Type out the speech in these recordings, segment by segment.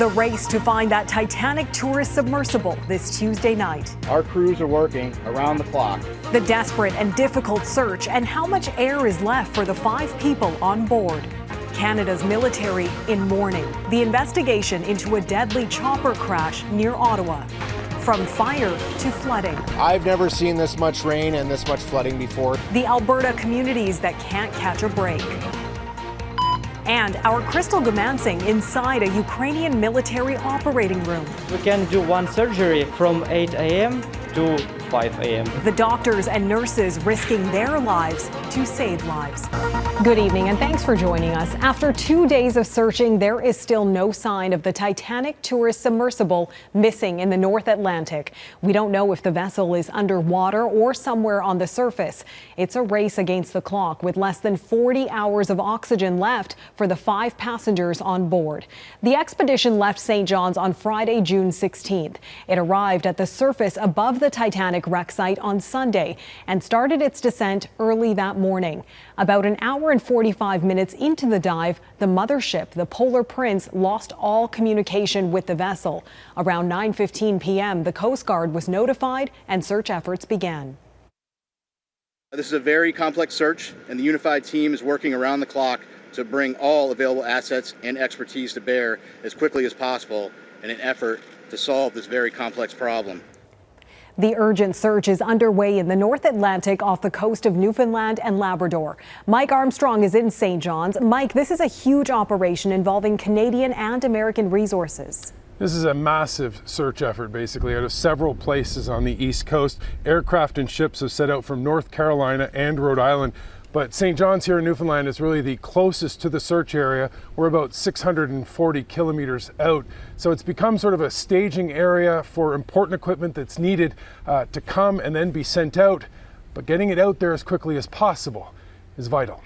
The race to find that Titanic Tourist Submersible this Tuesday night. Our crews are working around the clock. The desperate and difficult search and how much air is left for the 5 people on board. Canada's military in mourning. The investigation into a deadly chopper crash near Ottawa. From fire to flooding. I've never seen this much rain and this much flooding before. The Alberta communities that can't catch a break. And our Crystal Gamansing inside a Ukrainian military operating room. We can do one surgery from 8 a.m. to 5 a.m. The doctors and nurses risking their lives to save lives. Good evening and thanks for joining us. After 2 days of searching, there is still no sign of the Titanic Tourist Submersible missing in the North Atlantic. We don't know if the vessel is underwater or somewhere on the surface. It's a race against the clock with less than 40 hours of oxygen left for the 5 passengers on board. The expedition left St. John's on Friday, June 16th. It arrived at the surface above the Titanic wreck site on Sunday and started its descent early that morning. About an hour and 45 minutes into the dive, the mothership, the Polar Prince, lost all communication with the vessel. Around 9:15 p.m., the Coast Guard was notified and search efforts began. This is a very complex search, and the unified team is working around the clock to bring all available assets and expertise to bear as quickly as possible in an effort to solve this very complex problem. The urgent search is underway in the North Atlantic off the coast of Newfoundland and Labrador. Mike Armstrong is in St. John's. Mike, this is a huge operation involving Canadian and American resources. This is a massive search effort, basically, out of several places on the East Coast. Aircraft and ships have set out from North Carolina and Rhode Island. But St. John's here in Newfoundland is really the closest to the search area. We're about 640 kilometers out. So it's become sort of a staging area for important equipment that's needed to come and then be sent out. But getting it out there as quickly as possible is vital.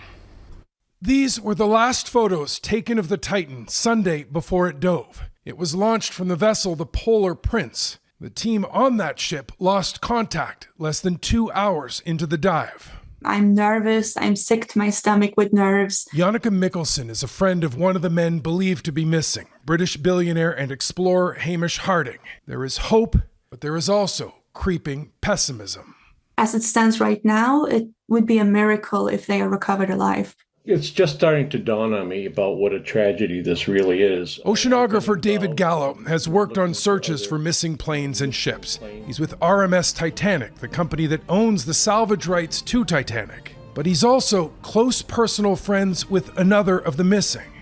These were the last photos taken of the Titan Sunday before it dove. It was launched from the vessel, the Polar Prince. The team on that ship lost contact less than 2 hours into the dive. I'm nervous. I'm sick to my stomach with nerves. Jannica Mikkelsen is a friend of one of the men believed to be missing, British billionaire and explorer Hamish Harding. There is hope, but there is also creeping pessimism. As it stands right now, it would be a miracle if they are recovered alive. It's just starting to dawn on me about what a tragedy this really is. Oceanographer David Gallo has worked on searches for missing planes and ships. He's with RMS Titanic, the company that owns the salvage rights to Titanic. But he's also close personal friends with another of the missing.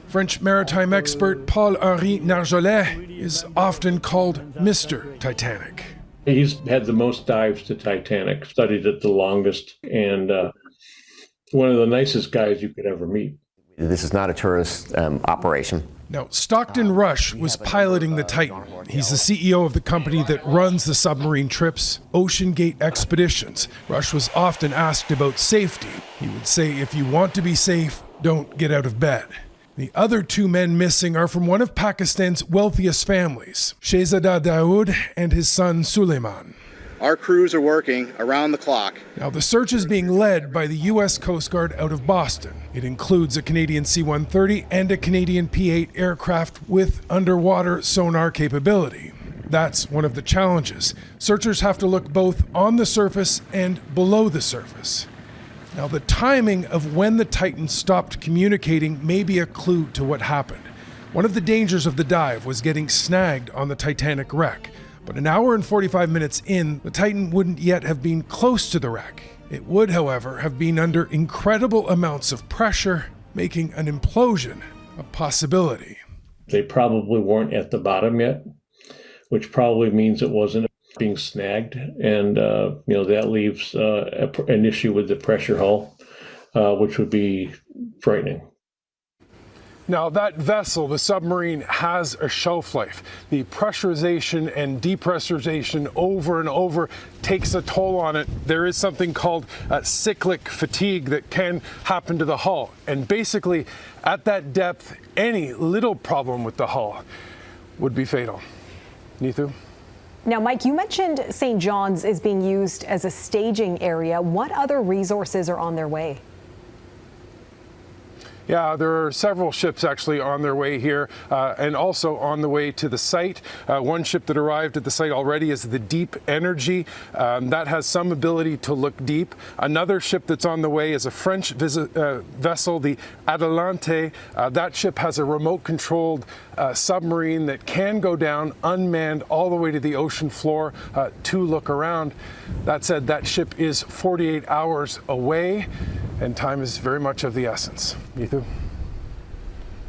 French maritime expert Paul-Henri Narjolet is often called Mr. Titanic. He's had the most dives to Titanic, studied it the longest, and one of the nicest guys you could ever meet. This is not a tourist operation. Now, Stockton Rush was piloting the Titan. He's the CEO of the company that runs the submarine trips, Ocean Gate Expeditions. Rush was often asked about safety. He would say, if you want to be safe, don't get out of bed. The other 2 men missing are from one of Pakistan's wealthiest families, Shehzada Dawood and his son Suleiman. Our crews are working around the clock. Now, the search is being led by the U.S. Coast Guard out of Boston. It includes a Canadian C-130 and a Canadian P-8 aircraft with underwater sonar capability. That's one of the challenges. Searchers have to look both on the surface and below the surface. Now, the timing of when the Titan stopped communicating may be a clue to what happened. One of the dangers of the dive was getting snagged on the Titanic wreck. But an hour and 45 minutes in, the Titan wouldn't yet have been close to the wreck. It would, however, have been under incredible amounts of pressure, making an implosion a possibility. They probably weren't at the bottom yet, which probably means it wasn't being snagged. And, that leaves an issue with the pressure hull, which would be frightening. Now, that vessel, the submarine, has a shelf life. The pressurization and depressurization over and over takes a toll on it. There is something called cyclic fatigue that can happen to the hull. And basically, at that depth, any little problem with the hull would be fatal. Neithu? Now, Mike, you mentioned St. John's is being used as a staging area. What other resources are on their way? Yeah, there are several ships actually on their way here and also on the way to the site. One ship that arrived at the site already is the Deep Energy. That has some ability to look deep. Another ship that's on the way is a French vessel, the Atalante. That ship has a remote-controlled submarine that can go down unmanned all the way to the ocean floor to look around. That said, that ship is 48 hours away, and time is very much of the essence. Neithu?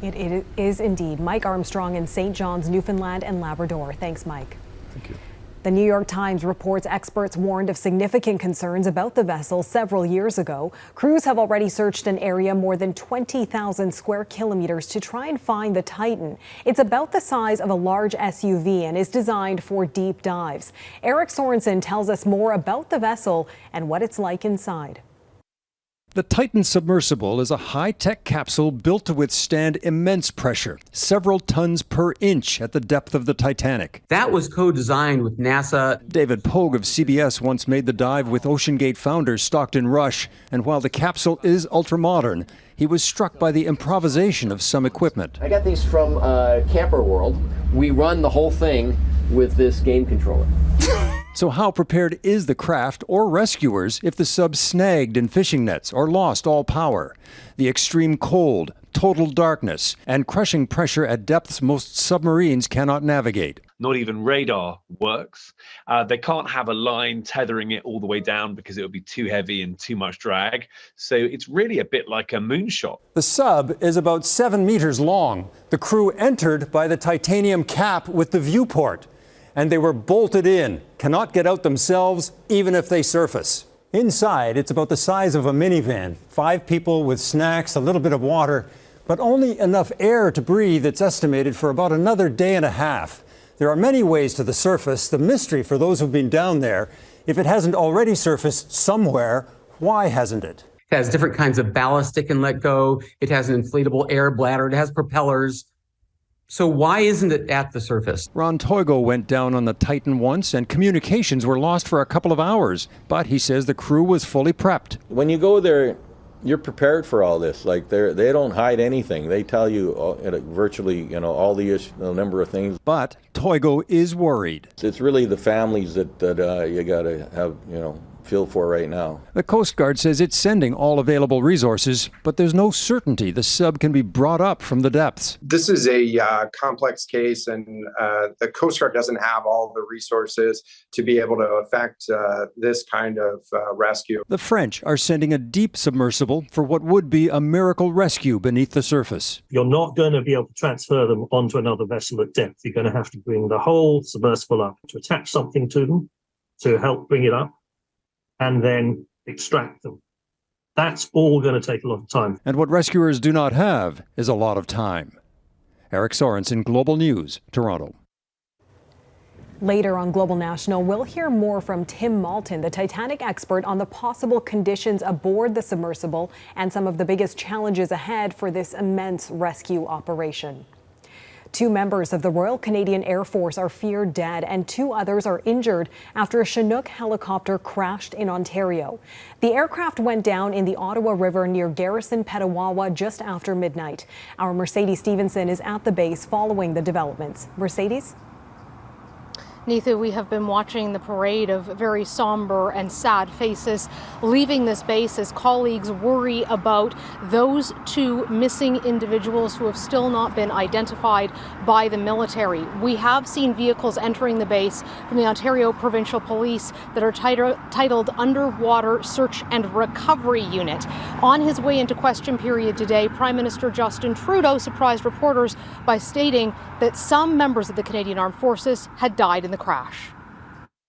It is indeed. Mike Armstrong in St. John's, Newfoundland and Labrador. Thanks, Mike. Thank you. The New York Times reports experts warned of significant concerns about the vessel several years ago. Crews have already searched an area more than 20,000 square kilometers to try and find the Titan. It's about the size of a large SUV and is designed for deep dives. Eric Sorensen tells us more about the vessel and what it's like inside. The Titan Submersible is a high-tech capsule built to withstand immense pressure, several tons per inch at the depth of the Titanic. That was co-designed with NASA. David Pogue of CBS once made the dive with OceanGate founder Stockton Rush, and while the capsule is ultra-modern, he was struck by the improvisation of some equipment. I got these from Camper World. We run the whole thing with this game controller. So how prepared is the craft or rescuers if the sub snagged in fishing nets or lost all power? The extreme cold, total darkness, and crushing pressure at depths most submarines cannot navigate. Not even radar works. They can't have a line tethering it all the way down because it would be too heavy and too much drag. So it's really a bit like a moonshot. The sub is about 7 meters long. The crew entered by the titanium cap with the viewport, and they were bolted in, cannot get out themselves, even if they surface. Inside, it's about the size of a minivan. 5 people with snacks, a little bit of water, but only enough air to breathe. It's estimated for about another day and a half. There are many ways to the surface. The mystery for those who've been down there, if it hasn't already surfaced somewhere, why hasn't it? It has different kinds of ballast it can let go. It has an inflatable air bladder. It has propellers. So why isn't it at the surface? Ron Toigo went down on the Titan once and communications were lost for a couple of hours, but he says the crew was fully prepped. When you go there, you're prepared for all this. Like they don't hide anything. They tell you virtually, all the number of things. But Toigo is worried. It's really the families that you got to have, feel for right now. The Coast Guard says it's sending all available resources, but there's no certainty the sub can be brought up from the depths. This is a complex case, and the Coast Guard doesn't have all the resources to be able to effect this kind of rescue. The French are sending a deep submersible for what would be a miracle rescue beneath the surface. You're not going to be able to transfer them onto another vessel at depth. You're going to have to bring the whole submersible up to attach something to them to help bring it up, and then extract them. That's all going to take a lot of time. And what rescuers do not have is a lot of time. Eric Sorensen, Global News, Toronto. Later on Global National, we'll hear more from Tim Malton, the Titanic expert, on the possible conditions aboard the submersible and some of the biggest challenges ahead for this immense rescue operation. 2 members of the Royal Canadian Air Force are feared dead and 2 others are injured after a Chinook helicopter crashed in Ontario. The aircraft went down in the Ottawa River near Garrison, Petawawa just after midnight. Our Mercedes Stevenson is at the base following the developments. Mercedes? Neithu, we have been watching the parade of very somber and sad faces leaving this base as colleagues worry about those 2 missing individuals who have still not been identified by the military. We have seen vehicles entering the base from the Ontario Provincial Police that are titled Underwater Search and Recovery Unit. On his way into question period today, Prime Minister Justin Trudeau surprised reporters by stating that some members of the Canadian Armed Forces had died in the crash.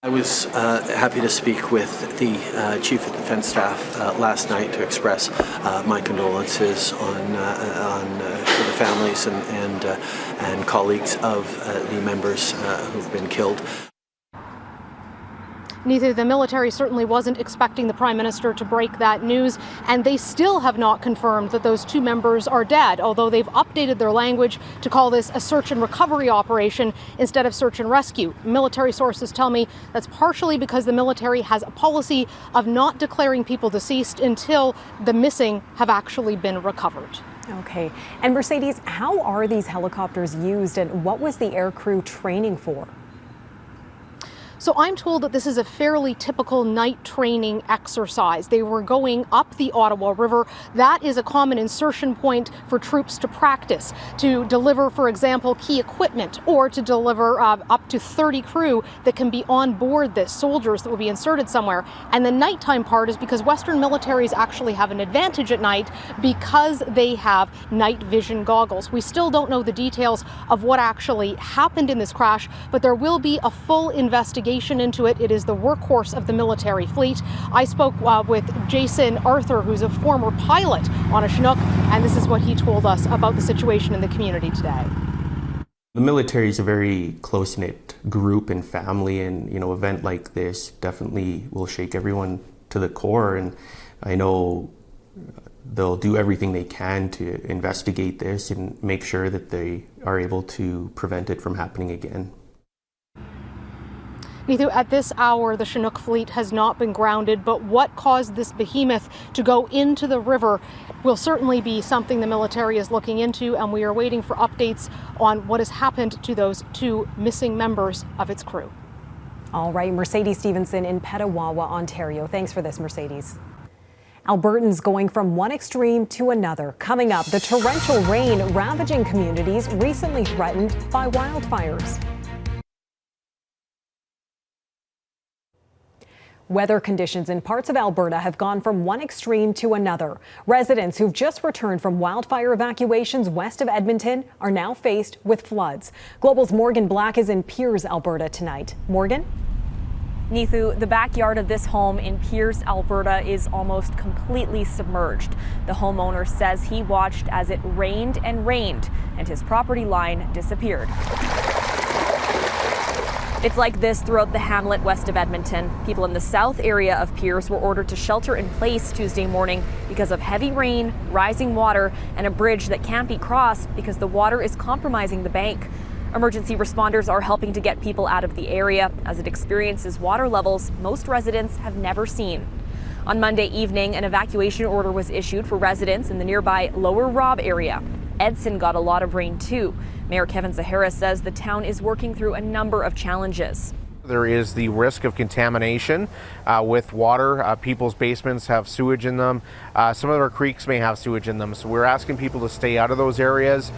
I was happy to speak with the Chief of Defence Staff last night to express my condolences on for the families and colleagues of the members who've been killed. Neither the military certainly wasn't expecting the Prime Minister to break that news, and they still have not confirmed that those 2 members are dead, although they've updated their language to call this a search and recovery operation instead of search and rescue. Military sources tell me that's partially because the military has a policy of not declaring people deceased until the missing have actually been recovered. Okay. And Mercedes, how are these helicopters used and what was the aircrew training for? So I'm told that this is a fairly typical night training exercise. They were going up the Ottawa River. That is a common insertion point for troops to practice, to deliver, for example, key equipment, or to deliver up to 30 crew that can be on board this, soldiers that will be inserted somewhere. And the nighttime part is because Western militaries actually have an advantage at night because they have night vision goggles. We still don't know the details of what actually happened in this crash, but there will be a full investigation into it. It is the workhorse of the military fleet. I spoke with Jason Arthur, who's a former pilot on a Chinook, and this is what he told us about the situation in the community today. The military is a very close-knit group and family, and an event like this definitely will shake everyone to the core, and I know they'll do everything they can to investigate this and make sure that they are able to prevent it from happening again. Neither at this hour, the Chinook fleet has not been grounded, but what caused this behemoth to go into the river will certainly be something the military is looking into, and we are waiting for updates on what has happened to those 2 missing members of its crew. All right, Mercedes Stevenson in Petawawa, Ontario. Thanks for this, Mercedes. Albertans going from one extreme to another. Coming up, the torrential rain ravaging communities recently threatened by wildfires. Weather conditions in parts of Alberta have gone from one extreme to another. Residents who've just returned from wildfire evacuations west of Edmonton are now faced with floods. Global's Morgan Black is in Piers, Alberta tonight. Morgan? Neithu, the backyard of this home in Piers, Alberta is almost completely submerged. The homeowner says he watched as it rained and rained and his property line disappeared. It's like this throughout the hamlet west of Edmonton. People in the south area of Piers were ordered to shelter in place Tuesday morning because of heavy rain, rising water, and a bridge that can't be crossed because the water is compromising the bank. Emergency responders are helping to get people out of the area as it experiences water levels most residents have never seen. On Monday evening, an evacuation order was issued for residents in the nearby Lower Robb area. Edson got a lot of rain too. Mayor Kevin Zahara says the town is working through a number of challenges. There is the risk of contamination with water. People's basements have sewage in them. Some of our creeks may have sewage in them. So we're asking people to stay out of those areas,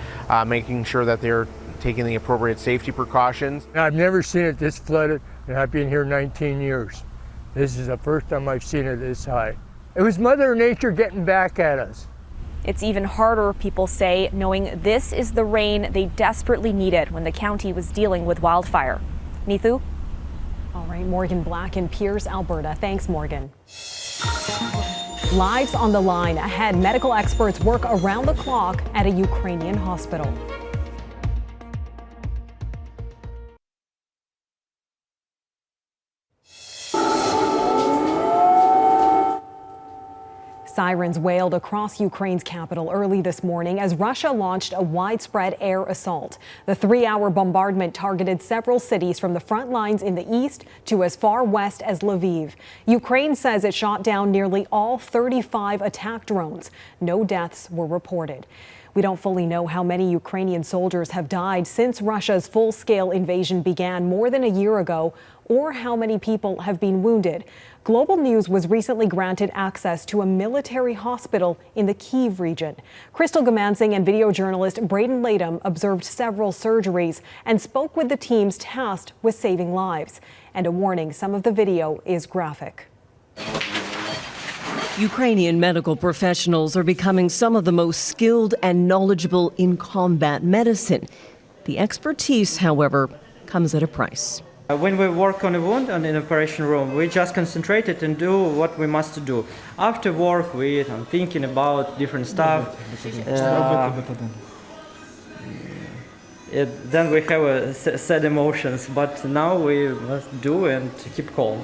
making sure that they're taking the appropriate safety precautions. I've never seen it this flooded, and I've been here 19 years. This is the first time I've seen it this high. It was Mother Nature getting back at us. It's even harder, people say, knowing this is the rain they desperately needed when the county was dealing with wildfire. Neithu? All right, Morgan Black in Piers, Alberta. Thanks, Morgan. Lives on the line ahead. Medical experts work around the clock at a Ukrainian hospital. Sirens wailed across Ukraine's capital early this morning as Russia launched a widespread air assault. The 3-hour bombardment targeted several cities from the front lines in the east to as far west as Lviv. Ukraine says it shot down nearly all 35 attack drones. No deaths were reported. We don't fully know how many Ukrainian soldiers have died since Russia's full-scale invasion began more than a year ago, or how many people have been wounded. Global News was recently granted access to a military hospital in the Kyiv region. Crystal Gamansing and video journalist Braden Latham observed several surgeries and spoke with the teams tasked with saving lives. And a warning, some of the video is graphic. Ukrainian medical professionals are becoming some of the most skilled and knowledgeable in combat medicine. The expertise, however, comes at a price. When we work on a wound in an operation room, we just concentrate it and do what we must do. After work, we are thinking about different stuff. Then we have sad emotions, but now we must do and keep calm.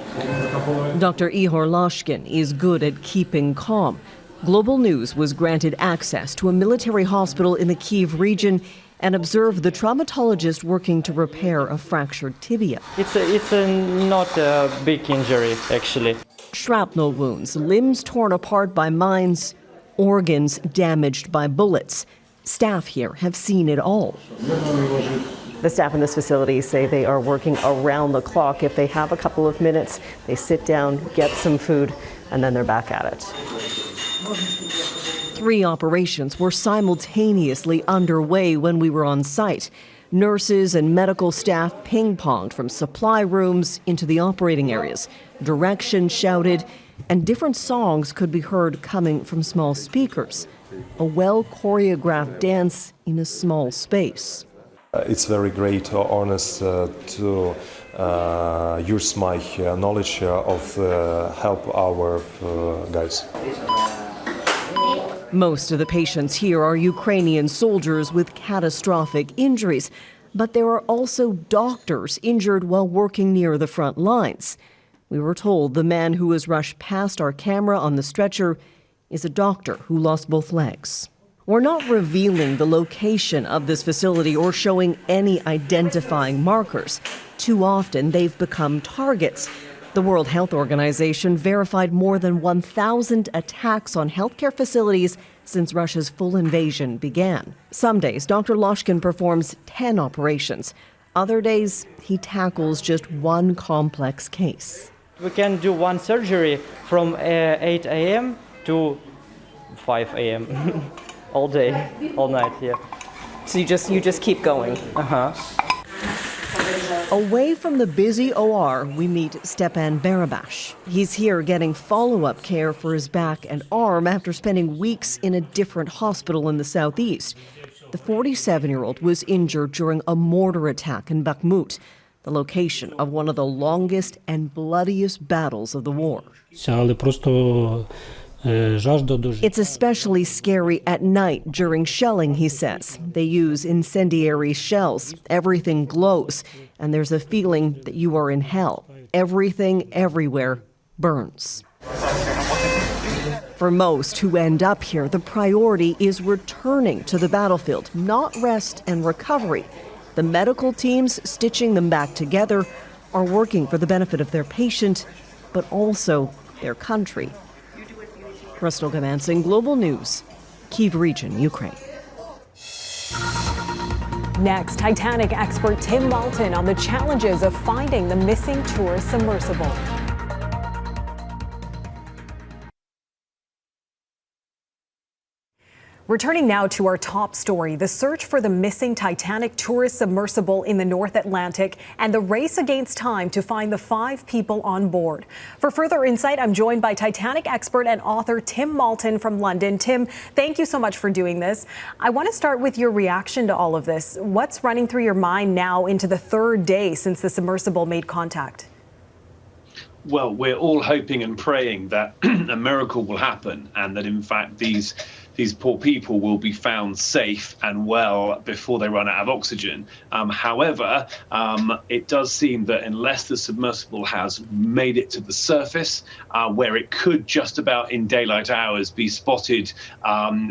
Dr. Ihor Lashkin is good at keeping calm. Global News was granted access to a military hospital in the Kyiv region and observed the traumatologist working to repair a fractured tibia. It's not a big injury, actually. Shrapnel wounds, limbs torn apart by mines, organs damaged by bullets. Staff here have seen it all. The staff in this facility say they are working around the clock. If they have a couple of minutes, they sit down, get some food, and then they're back at it. 3 operations were simultaneously underway when we were on site. Nurses and medical staff ping-ponged from supply rooms into the operating areas. Direction shouted, and different songs could be heard coming from small speakers. A well-choreographed dance in a small space. It's very great, honest, to use my knowledge of help our guys. Most of the patients here are Ukrainian soldiers with catastrophic injuries, but there are also doctors injured while working near the front lines. We were told the man who was rushed past our camera on the stretcher is a doctor who lost both legs. We're not revealing the location of this facility or showing any identifying markers. Too often, they've become targets. The World Health Organization verified more than 1,000 attacks on healthcare facilities since Russia's full invasion began. Some days, Dr. Loshkin performs 10 operations. Other days, he tackles just one complex case. We can do one surgery from 8 a.m. to 5 a.m. all day, all night, yeah. So you just keep going. Away from the busy OR, we meet Stepan Barabash. He's here getting follow-up care for his back and arm after spending weeks in a different hospital in the southeast. The 47-year-old was injured during a mortar attack in Bakhmut, the location of one of the longest and bloodiest battles of the war. It's especially scary at night during shelling, he says. They use incendiary shells. Everything glows, and there's a feeling that you are in hell. Everything, everywhere, burns. For most who end up here, the priority is returning to the battlefield, not rest and recovery. The medical teams stitching them back together are working for the benefit of their patient, but also their country. Crystal Gamansing, Global News, Kyiv region, Ukraine. Next, Titanic expert Tim Malton on the challenges of finding the missing tourist submersible. Returning now to our top story, the search for the missing Titanic tourist submersible in the North Atlantic and the race against time to find the 5 people on board. For further insight, I'm joined by Titanic expert and author Tim Malton from London. Tim, thank you so much for doing this. I want to start with your reaction to all of this. What's running through your mind now into the 3rd day since the submersible made contact? Well, we're all hoping and praying that a miracle will happen and that, in fact, these poor people will be found safe and well before they run out of oxygen. However, it does seem that unless the submersible has made it to the surface, where it could just about in daylight hours be spotted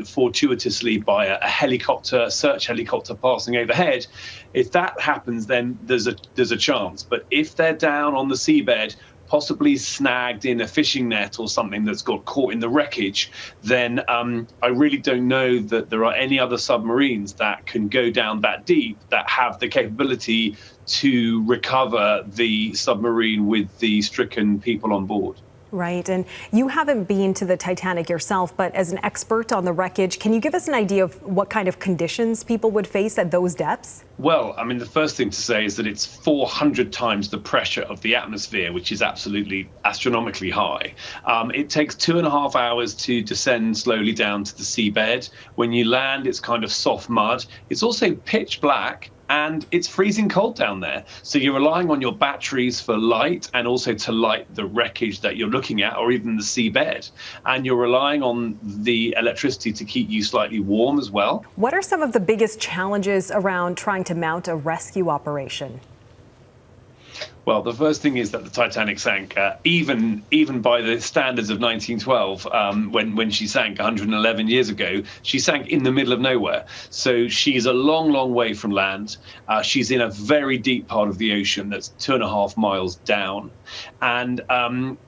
fortuitously by a helicopter, search helicopter passing overhead, if that happens, then there's a chance. But if they're down on the seabed, possibly snagged in a fishing net or something that's got caught in the wreckage, then I really don't know that there are any other submarines that can go down that deep that have the capability to recover the submarine with the stricken people on board. Right, and you haven't been to the Titanic yourself, but as an expert on the wreckage, can you give us an idea of what kind of conditions people would face at those depths? Well, I mean, the first thing to say is that it's 400 times the pressure of the atmosphere, which is absolutely astronomically high. It takes 2.5 hours to descend slowly down to the seabed. When you land, it's kind of soft mud. It's also pitch black. And it's freezing cold down there. So you're relying on your batteries for light and also to light the wreckage that you're looking at or even the seabed. And you're relying on the electricity to keep you slightly warm as well. What are some of the biggest challenges around trying to mount a rescue operation? Well, the first thing is that the Titanic sank, even by the standards of 1912, when she sank 111 years ago, she sank in the middle of nowhere. So she's a long, long way from land. She's in a very deep part of the ocean that's 2.5 miles down. And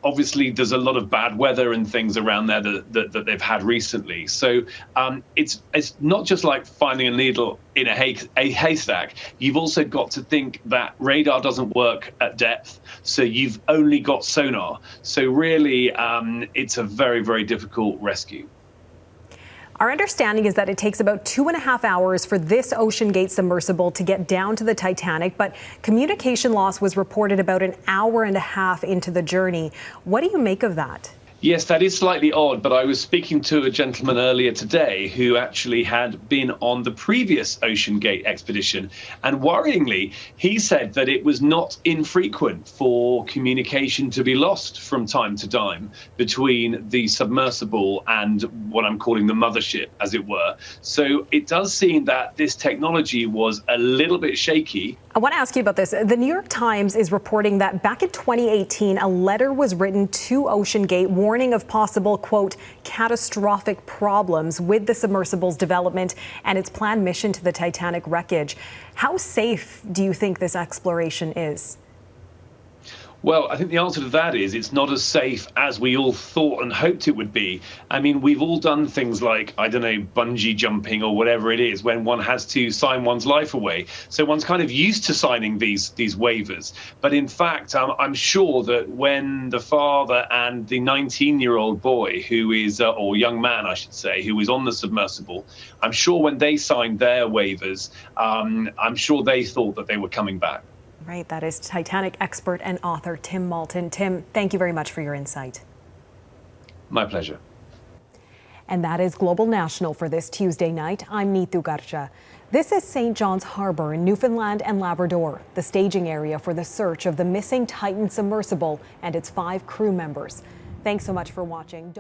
obviously, there's a lot of bad weather and things around there that they've had recently. So it's not just like finding a needle in a haystack. You've also got to think that radar doesn't work at depth, so you've only got sonar. So really, it's a very, very difficult rescue. Our understanding is that it takes about 2.5 hours for this OceanGate submersible to get down to the Titanic, but communication loss was reported about an hour and a half into the journey. What do you make of that? Yes, that is slightly odd, but I was speaking to a gentleman earlier today who actually had been on the previous OceanGate expedition, and worryingly, he said that it was not infrequent for communication to be lost from time to time between the submersible and what I'm calling the mothership, as it were. So it does seem that this technology was a little bit shaky. I want to ask you about this. The New York Times is reporting that back in 2018, a letter was written to OceanGate warning of possible, quote, catastrophic problems with the submersible's development and its planned mission to the Titanic wreckage. How safe do you think this exploration is? Well, I think the answer to that is it's not as safe as we all thought and hoped it would be. I mean, we've all done things like, I don't know, bungee jumping or whatever it is when one has to sign one's life away. So one's kind of used to signing these waivers. But in fact, I'm sure that when the father and the 19-year-old boy who is, or young man, I should say, who is on the submersible, I'm sure when they signed their waivers, I'm sure they thought that they were coming back. Right, that is Titanic expert and author Tim Malton. Tim, thank you very much for your insight. My pleasure. And that is Global National for this Tuesday night. I'm Neetu Garcha. This is St. John's Harbor in Newfoundland and Labrador, the staging area for the search of the missing Titan submersible and its 5 crew members. Thanks so much for watching.